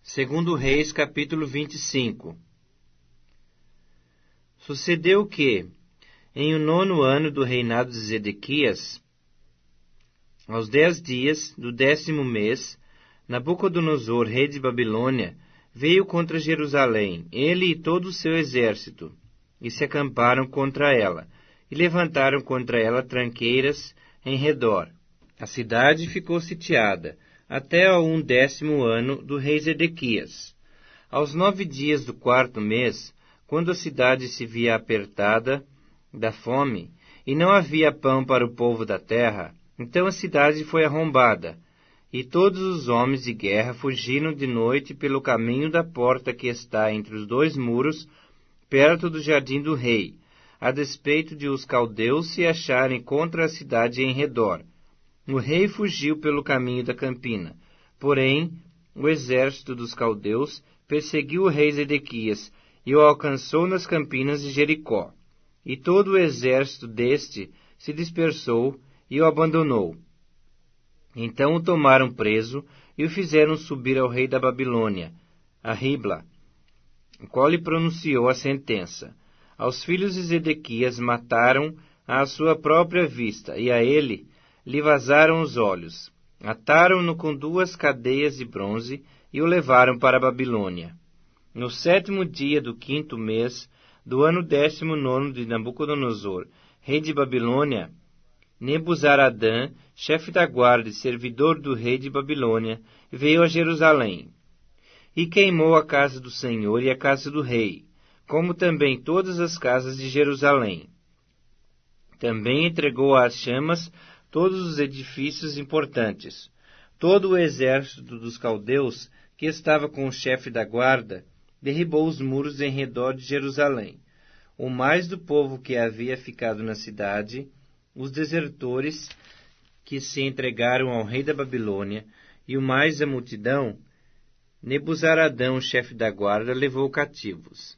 Segundo Reis, capítulo 25. Sucedeu que, em o 9º ano do reinado de Zedequias, aos 10 dias do 10º mês, Nabucodonosor, rei de Babilônia, veio contra Jerusalém, ele e todo o seu exército, e se acamparam contra ela, e levantaram contra ela tranqueiras em redor. A cidade ficou sitiada, até ao 10º ano do rei Zedequias. Aos 9 dias do 4º mês, quando a cidade se via apertada da fome, e não havia pão para o povo da terra, então a cidade foi arrombada, e todos os homens de guerra fugiram de noite pelo caminho da porta que está entre os 2 muros, perto do jardim do rei, a despeito de os caldeus se acharem contra a cidade em redor. O rei fugiu pelo caminho da campina, porém o exército dos caldeus perseguiu o rei Zedequias e o alcançou nas campinas de Jericó. E todo o exército deste se dispersou e o abandonou. Então o tomaram preso e o fizeram subir ao rei da Babilônia, a Ribla, o qual lhe pronunciou a sentença. Aos filhos de Zedequias mataram à sua própria vista, e a ele lhe vazaram os olhos. Ataram-no com 2 cadeias de bronze e o levaram para a Babilônia. No 7º dia do 5º mês do ano 19º de Nabucodonosor, rei de Babilônia, Nebuzaradã, chefe da guarda e servidor do rei de Babilônia, veio a Jerusalém e queimou a casa do Senhor e a casa do rei, como também todas as casas de Jerusalém. Também entregou às chamas todos os edifícios importantes. Todo o exército dos caldeus, que estava com o chefe da guarda, derribou os muros em redor de Jerusalém. O mais do povo que havia ficado na cidade, os desertores que se entregaram ao rei da Babilônia, e o mais a multidão, Nebuzaradã, o chefe da guarda, levou cativos.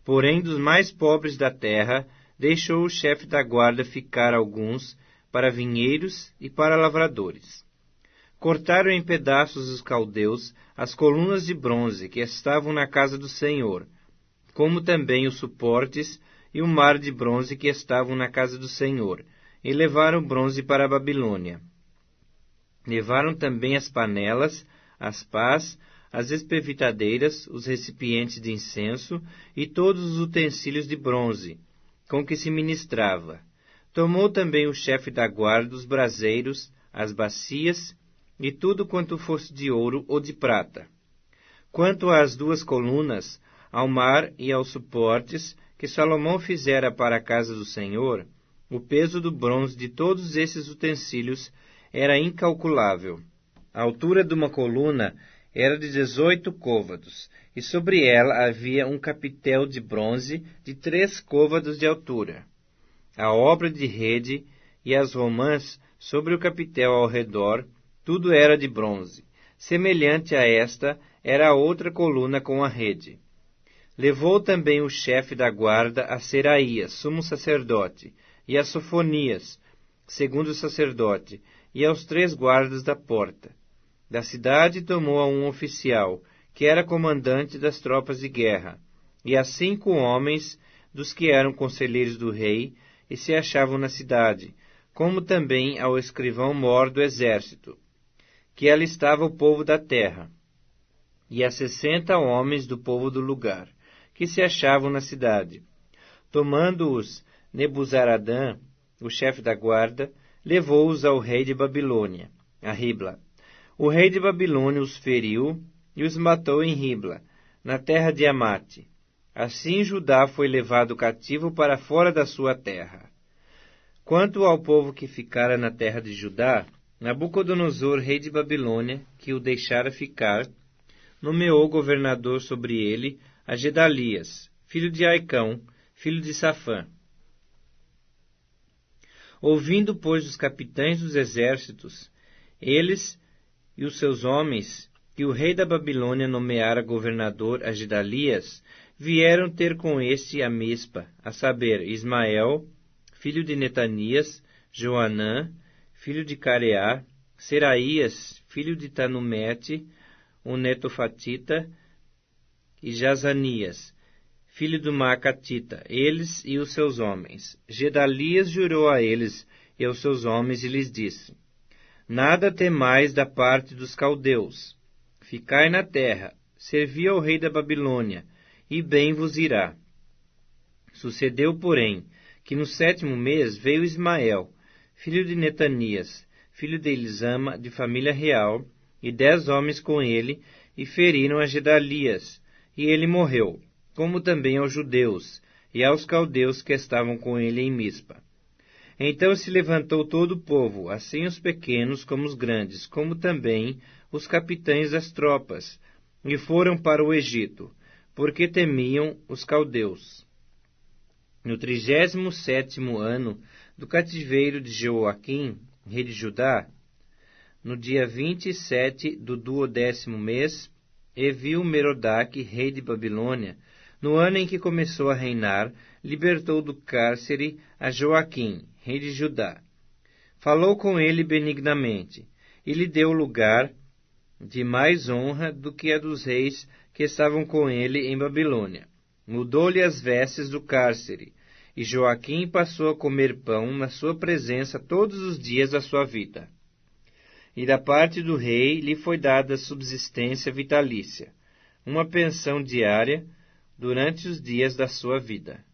Porém, dos mais pobres da terra, deixou o chefe da guarda ficar alguns para vinheiros e para lavradores. Cortaram em pedaços os caldeus as colunas de bronze que estavam na casa do Senhor, como também os suportes e o mar de bronze que estavam na casa do Senhor, e levaram bronze para a Babilônia. Levaram também as panelas, as pás, as espevitadeiras, os recipientes de incenso e todos os utensílios de bronze com que se ministrava. Tomou também o chefe da guarda os braseiros, as bacias e tudo quanto fosse de ouro ou de prata. Quanto às 2 colunas, ao mar e aos suportes que Salomão fizera para a casa do Senhor, o peso do bronze de todos esses utensílios era incalculável. A altura de uma coluna era de 18 côvados, e sobre ela havia um capitel de bronze de 3 côvados de altura. A obra de rede e as romãs sobre o capitel ao redor, tudo era de bronze. Semelhante a esta era a outra coluna com a rede. Levou também o chefe da guarda a Seraías, sumo sacerdote, e a Sofonias, segundo sacerdote, e aos 3 guardas da porta. Da cidade tomou a um oficial, que era comandante das tropas de guerra, e a 5 homens dos que eram conselheiros do rei e se achavam na cidade, como também ao escrivão-mor do exército, que ali estava o povo da terra, e a 60 homens do povo do lugar, que se achavam na cidade. Tomando-os Nebuzaradã, o chefe da guarda, levou-os ao rei de Babilônia, a Ribla. O rei de Babilônia os feriu e os matou em Ribla, na terra de Amate. Assim Judá foi levado cativo para fora da sua terra. Quanto ao povo que ficara na terra de Judá, Nabucodonosor, rei de Babilônia, que o deixara ficar, nomeou governador sobre ele a Gedalias, filho de Aicão, filho de Safã. Ouvindo, pois, os capitães dos exércitos, eles e os seus homens, que o rei da Babilônia nomeara governador a Gedalias, vieram ter com este a Mispa, a saber, Ismael, filho de Netanias, Joanã, filho de Careá, Seraías, filho de Tanumete, o netofatita, e Jazanias, filho do Maacatita, eles e os seus homens. Gedalias jurou a eles e aos seus homens e lhes disse: Nada temais da parte dos caldeus. Ficai na terra, servi ao rei da Babilônia, e bem vos irá. Sucedeu, porém, que no 7º mês veio Ismael, filho de Netanias, filho de Elisama, de família real, e 10 homens com ele, e feriram a Gedalias, e ele morreu, como também aos judeus, e aos caldeus que estavam com ele em Mispa. Então se levantou todo o povo, assim os pequenos como os grandes, como também os capitães das tropas, e foram para o Egito, porque temiam os caldeus. No 37º ano do cativeiro de Jeoaquim, rei de Judá, no dia 27 do 12º mês, Evil-Merodach, rei de Babilônia, no ano em que começou a reinar, libertou do cárcere a Joaquim, rei de Judá. Falou com ele benignamente, e lhe deu lugar de mais honra do que a dos reis que estavam com ele em Babilônia. Mudou-lhe as vestes do cárcere, e Joaquim passou a comer pão na sua presença todos os dias da sua vida. E da parte do rei lhe foi dada subsistência vitalícia, uma pensão diária durante os dias da sua vida.